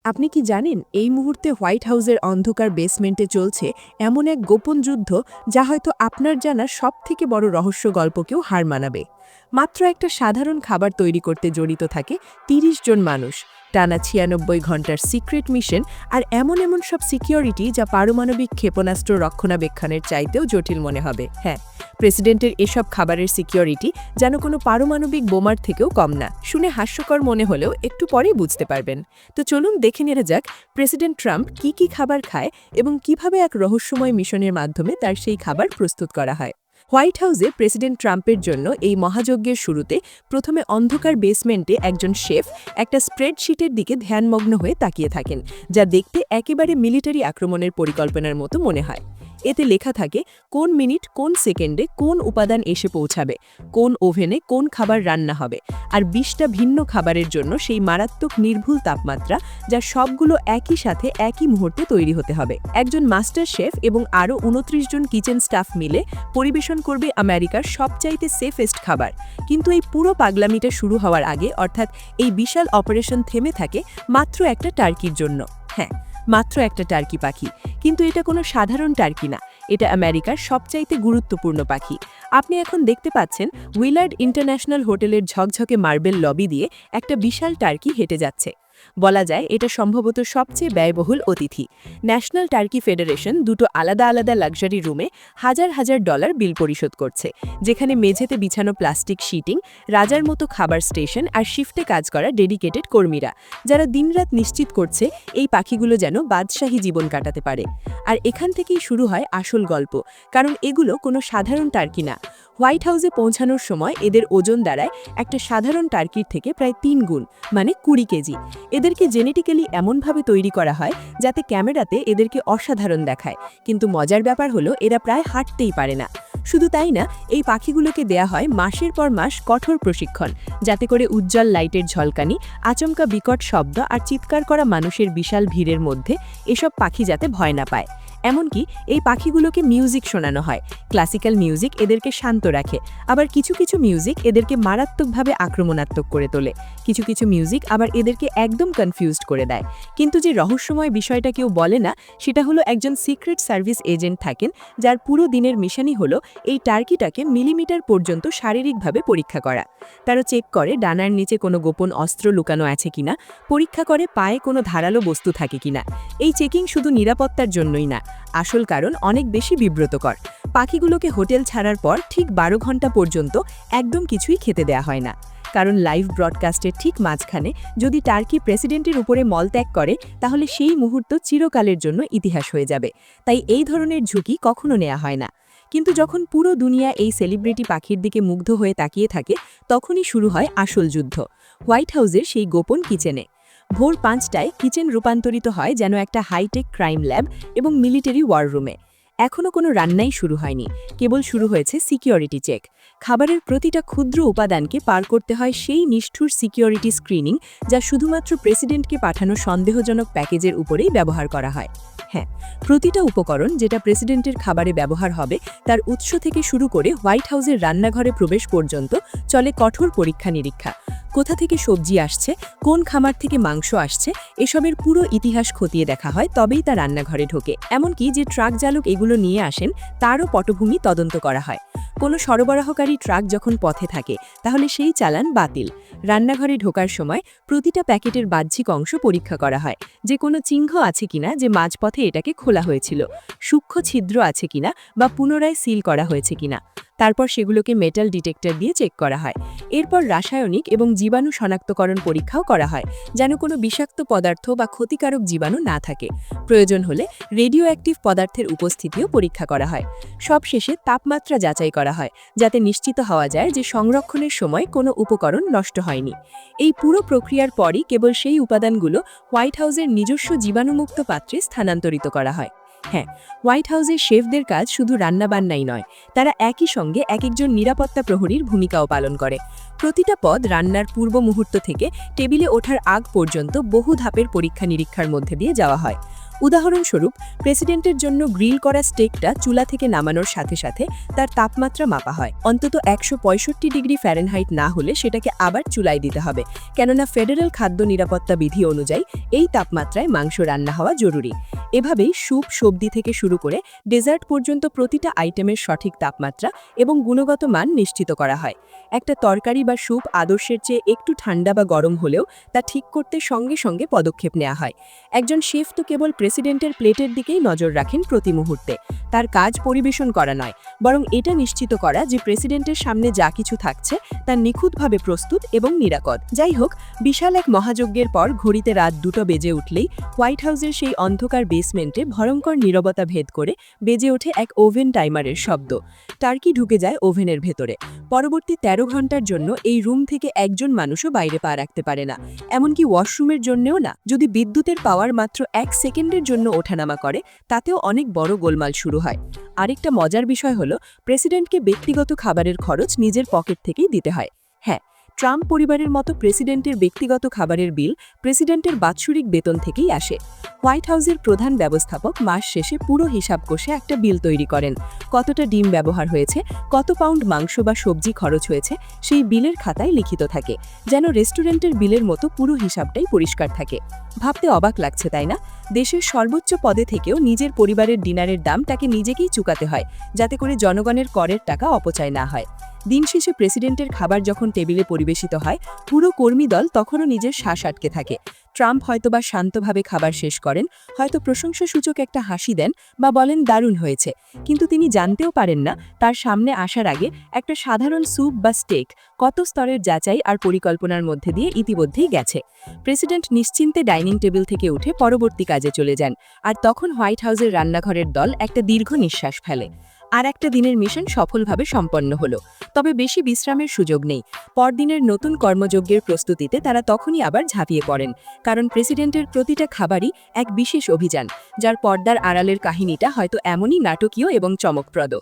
আপনি কি জানেন এই মুহূর্তে হোয়াইট হাউসের অন্ধকার বেসমেন্টে চলছে এমন এক গোপন যুদ্ধ যা হয়তো আপনার জানা সবথেকে বড় রহস্য গল্পকেও হার মানাবে। মাত্র একটা সাধারণ খাবার তৈরি করতে জড়িত থাকে ৩০ জন মানুষ, টানা ৯৬ ঘন্টার সিক্রেট মিশন, আর এমন এমন সব সিকিউরিটি যা পারমাণবিক ক্ষেপণাস্ত্র রক্ষণাবেক্ষণের চাইতেও জটিল মনে হবে। হ্যাঁ, প্রেসিডেন্টের এসব খাবারের সিকিউরিটি যেন কোনো পারমাণবিক বোমার থেকেও কম না। শুনে হাস্যকর মনে হলেও একটু পরেই বুঝতে পারবেন। তো চলুন দেখে নেওয়া যাক প্রেসিডেন্ট ট্রাম্প কি খাবার খায় এবং কিভাবে এক রহস্যময় মিশনের মাধ্যমে তার সেই খাবার প্রস্তুত করা হয়। হোয়াইট হাউসে প্রেসিডেন্ট ট্রাম্পের জন্য এই মহাযজ্ঞের শুরুতে প্রথমে অন্ধকার বেসমেন্টে একজন শেফ একটা স্প্রেডশিটের দিকে ধ্যানমগ্ন হয়ে তাকিয়ে থাকেন, যা দেখতে একেবারে মিলিটারি আক্রমণের পরিকল্পনার মতো মনে হয়। এতে লেখা থাকে কোন মিনিট কোন সেকেন্ডে কোন উপাদান এসে পৌঁছাবে, কোন ওভেনে কোন খাবার রান্না হবে, আর ২০টা ভিন্ন খাবারের জন্য সেই মারাত্মক নির্ভুল তাপমাত্রা, যা সবগুলো একই সাথে একই মুহূর্তে তৈরি হতে হবে। একজন মাস্টার শেফ এবং আরও ২৯ জন কিচেন স্টাফ মিলে পরিবেশন করবে আমেরিকার সবচাইতে সেফেস্ট খাবার। কিন্তু এই পুরো পাগলামিটা শুরু হওয়ার আগে, অর্থাৎ এই বিশাল অপারেশন থেমে থাকে মাত্র একটা টার্কির জন্য। হ্যাঁ, মাত্র একটা টার্কি পাখি, কিন্তু এটা কোনো সাধারণ টার্কি না, এটা আমেরিকার সবচাইতে গুরুত্বপূর্ণ পাখি। আপনি এখন দেখতে পাচ্ছেন উইলার্ড ইন্টারন্যাশনাল হোটেলের ঝকঝকে মার্বেল লবি দিয়ে একটা বিশাল টার্কি হেঁটে যাচ্ছে। বলা যায় এটা সম্ভবত সবচেয়ে ব্যয়বহুল অতিথি। ন্যাশনাল টার্কি ফেডারেশন দুটো আলাদা আলাদা লাক্সারি রুমে হাজার হাজার ডলার বিল পরিশোধ করছে, যেখানে মেঝেতে বিছানো প্লাস্টিক শিটিং, রাজার মতো খাবার স্টেশন আর শিফটে কাজ করা ডেডিকেটেড কর্মীরা, যারা দিনরাত নিশ্চিত করছে এই পাখিগুলো যেন বাদশাহী জীবন কাটাতে পারে। আর এখান থেকেই শুরু হয় আসল গল্প, কারণ এগুলো কোনো সাধারণ টার্কি না। হোয়াইট হাউসে পৌঁছানোর সময় এদের ওজন দাঁড়ায় একটা সাধারণ টার্কির থেকে প্রায় ৩ গুণ, মানে ২০ কেজি। এদেরকে জেনেটিক্যালি এমনভাবে তৈরি করা হয় যাতে ক্যামেরাতে এদেরকে অসাধারণ দেখায়, কিন্তু মজার ব্যাপার হলো এরা প্রায় হাঁটতেই পারে না। শুধু তাই না, এই পাখিগুলোকে দেয়া হয় মাসের পর মাস কঠোর প্রশিক্ষণ, যাতে করে উজ্জ্বল লাইটের ঝলকানি, আচমকা বিকট শব্দ আর চিৎকার করা মানুষের বিশাল ভিড়ের মধ্যে এসব পাখি যাতে ভয় না পায়। এমনকি এই পাখিগুলোকে মিউজিক শোনানো হয়। ক্লাসিক্যাল মিউজিক এদেরকে শান্ত রাখে, আবার কিছু কিছু মিউজিক এদেরকে মারাত্মকভাবে আক্রমণাত্মক করে তোলে। কিছু কিছু মিউজিক আবার এদেরকে একদম কনফিউজড করে দেয়। কিন্তু যে রহস্যময় বিষয়টা কেউ বলে না, সেটা হলো একজন সিক্রেট সার্ভিস এজেন্ট থাকেন, যার পুরো দিনের মিশনই হলো এই টার্কিটাকে মিলিমিটার পর্যন্ত শারীরিকভাবে পরীক্ষা করা। তারা চেক করে ডানার নিচে কোনো গোপন অস্ত্র লুকানো আছে কিনা, পরীক্ষা করে পায়ে কোনো ধারালো বস্তু থাকে কিনা। এই চেকিং শুধু নিরাপত্তার জন্যই না, আসল কারণ অনেক বেশি বিব্রতকর। পাখিগুলোকে হোটেল ছাড়ার পর ঠিক ১২ ঘন্টা পর্যন্ত একদম কিছুই খেতে দেয়া হয় না, কারণ লাইভ ব্রডকাস্টের ঠিক মাঝখানে যদি টার্কি প্রেসিডেন্টের উপরে মলত্যাগ করে, তাহলে সেই মুহূর্ত চিরকালের জন্য ইতিহাস হয়ে যাবে। তাই এই ধরনের ঝুঁকি কখনো নেওয়া হয় না। কিন্তু যখন পুরো দুনিয়া এই সেলিব্রিটি পাখির দিকে মুগ্ধ হয়ে তাকিয়ে থাকে, তখনই শুরু হয় আসল যুদ্ধ। হোয়াইট হাউসের সেই গোপন কিচেনে ভোর ৫টায় কিচেন রূপান্তরিত হয় যেন একটা হাইটেক ক্রাইম ল্যাব এবং মিলিটারি ওয়ার রুমে। এখনও কোনো রান্নাই শুরু হয়নি, কেবল শুরু হয়েছে সিকিউরিটি চেক। খাবারের প্রতিটা ক্ষুদ্র উপাদানকে পার করতে হয় সেই নিষ্ঠুর সিকিউরিটি স্ক্রিনিং, যা শুধুমাত্র প্রেসিডেন্টকে পাঠানো সন্দেহজনক প্যাকেজের উপরেই ব্যবহার করা হয়। হ্যাঁ, প্রতিটা উপকরণ যেটা প্রেসিডেন্টের খাবারে ব্যবহার হবে, তার উৎস থেকে শুরু করে হোয়াইট হাউসের রান্নাঘরে প্রবেশ পর্যন্ত চলে কঠোর পরীক্ষা নিরীক্ষা। কোথা থেকে সবজি আসছে, কোন খামার থেকে মাংস আসছে, এসবের পুরো ইতিহাস খতিয়ে দেখা হয়, তবেই তা রান্নাঘরে ঢোকে। এমনকি যে ট্রাক চালক এগুলো নিয়ে আসেন, তারও পটভূমি তদন্ত করা হয়। কোনো সরবরাহকারী ট্রাক যখন পথে থাকে, তাহলে সেই চালান বাতিল। রান্নাঘরে ঢোকার সময় প্রতিটা প্যাকেটের বাহ্যিক অংশ পরীক্ষা করা হয়, যে কোনো চিহ্ন আছে কিনা যে মাঝপথে এটাকে খোলা হয়েছিল, সূক্ষ্ম ছিদ্র আছে কিনা বা পুনরায় সিল করা হয়েছে কিনা। তারপর সেগুলোকে মেটাল ডিটেক্টর দিয়ে চেক করা হয়। এরপর রাসায়নিক এবং জীবাণু শনাক্তকরণ পরীক্ষাও করা হয়, যেন কোনো বিষাক্ত পদার্থ বা ক্ষতিকারক জীবাণু না থাকে। প্রয়োজন হলে রেডিও অ্যাক্টিভ পদার্থের উপস্থিতিও পরীক্ষা করা হয়। সবশেষে তাপমাত্রা যাচাই করা হয়, যাতে নিশ্চিত হওয়া যায় যে সংরক্ষণের সময় কোনো উপকরণ নষ্ট হয়নি। এই পুরো প্রক্রিয়ার পরই কেবল সেই উপাদানগুলো হোয়াইট হাউসের নিজস্ব জীবাণুমুক্ত পাত্রে স্থানান্তরিত করা হয়। হ্যাঁ, হোয়াইট হাউসের শেফদের কাজ শুধু রান্নাবান্নাই নয়, তারা একই সঙ্গে একজন নিরাপত্তা প্রহরীর ভূমিকাও পালন করে। প্রতিটা পদ রান্নার পূর্ব মুহূর্ত থেকে টেবিলে ওঠার আগ পর্যন্ত বহু ধাপের পরীক্ষা নিরীক্ষার মধ্যে দিয়ে যাওয়া হয়। উদাহরণস্বরূপ, প্রেসিডেন্টের জন্য গ্রিল করা স্টেকটা চুলা থেকে নামানোর সাথে সাথে তার তাপমাত্রা মাপা হয়। অন্তত 165 ডিগ্রি ফ্যারেনহাইট না হলে সেটাকে আবার চুলায় দিতে হবে, কেননা ফেডারেল খাদ্য নিরাপত্তা বিধি অনুযায়ী এই তাপমাত্রায় মাংস রান্না হওয়া জরুরি। এভাবেই স্যুপ, সবজি থেকে শুরু করে ডেজার্ট পর্যন্ত প্রতিটা আইটেমের সঠিক তাপমাত্রা এবং গুণগত মান নিশ্চিত করা হয়। একটা তরকারি বা স্যুপ আদর্শের চেয়ে একটু ঠান্ডা বা গরম হলেও তা ঠিক করতে সঙ্গে সঙ্গে পদক্ষেপ নেওয়া হয়। একজন শেফ তো কেবল প্রেসিডেন্টের প্লেটের দিকেই নজর রাখেন প্রতি মুহূর্তে। তার কাজ পরিবেশন করা নয়, বরং এটা নিশ্চিত করা যে প্রেসিডেন্টের সামনে যা কিছু থাকছে তা নিখুঁতভাবে প্রস্তুত এবং নিরাপদ। যাই হোক, বিশাল এক মহাযজ্ঞের পর ঘড়িতে রাত 2টো বেজে উঠলেই হোয়াইট হাউসের সেই অন্ধকার বেসমেন্টে ভয়ঙ্কর নীরবতা ভেদ করে বেজে ওঠে এক ওভেন টাইমারের শব্দ। টার্কি ঢুকে যায় ওভেনের ভেতরে। পরবর্তী 13 ঘন্টার জন্য এই রুম থেকে একজন মানুষও বাইরে পা রাখতে পারে না, এমনকি ওয়াশরুমের জন্যও না। যদি বিদ্যুতের পাওয়ার মাত্র 1 সেকেন্ডের জন্য ওঠানামা করে, তাতেও অনেক বড় গোলমাল শুরু হয়। আরেকটা মজার বিষয় হলো, প্রেসিডেন্টকে ব্যক্তিগত খাবারের খরচ নিজের পকেট থেকেই দিতে হয়। হ্যাঁ, ট্রাম্প পরিবারের মতো প্রেসিডেন্টের ব্যক্তিগত খাবারের বিল প্রেসিডেন্টের বাৎসরিক বেতন থেকেই আসে। হোয়াইট হাউসের প্রধান ব্যবস্থাপক মাস শেষে পুরো হিসাব কষে একটা বিল তৈরি করেন। কতটা ডিম ব্যবহার হয়েছে, কত পাউন্ড মাংস বা সবজি খরচ হয়েছে, সেই বিলের খাতায় লিখিত থাকে, যেন রেস্টুরেন্টের বিলের মতো পুরো হিসাবটাই পরিষ্কার থাকে। ভাবতে অবাক লাগছে, তাই না? দেশের সর্বোচ্চ পদে থেকেও নিজের পরিবারের ডিনারের দাম তাকে নিজেকেই চুকাতে হয়, যাতে করে জনগণের করের টাকা অপচয় না হয়। দিন শেষে প্রেসিডেন্টের খাবার যখন টেবিলে পরিবেশিত হয়, পুরো কর্মী দল তখনও নিজের শ্বাস আটকে থাকে। ট্রাম্প হয়তোবা শান্তভাবে খাবার শেষ করেন, হয়তো প্রশংসাসূচক একটা হাসি দেন বা বলেন দারুণ হয়েছে, কিন্তু তিনি জানতেও পারেন না তার সামনে আসার আগে একটা সাধারণ স্যুপ বা স্টেক কত স্তরের যাচাই আর পরিকল্পনার মধ্যে দিয়ে ইতিমধ্যেই গেছে। প্রেসিডেন্ট নিশ্চিন্তে ডাইনিং টেবিল থেকে উঠে পরবর্তী কাজে চলে যান, আর তখন হোয়াইট হাউসের রান্নাঘরের দল একটা দীর্ঘ নিঃশ্বাস ফেলে। আর একটা দিনের মিশন সফলভাবে সম্পন্ন হলো। তবে বেশি বিশ্রামের সুযোগ নেই। পরদিনের নতুন কর্মযজ্ঞের প্রস্তুতিতে তারা তখনই আবার ঝাঁপিয়ে পড়েন, কারণ প্রেসিডেন্টের প্রতিটা খাবারই এক বিশেষ অভিযান, যার পর্দার আড়ালের কাহিনীটা হয়তো এমনই নাটকীয় এবং চমকপ্রদ।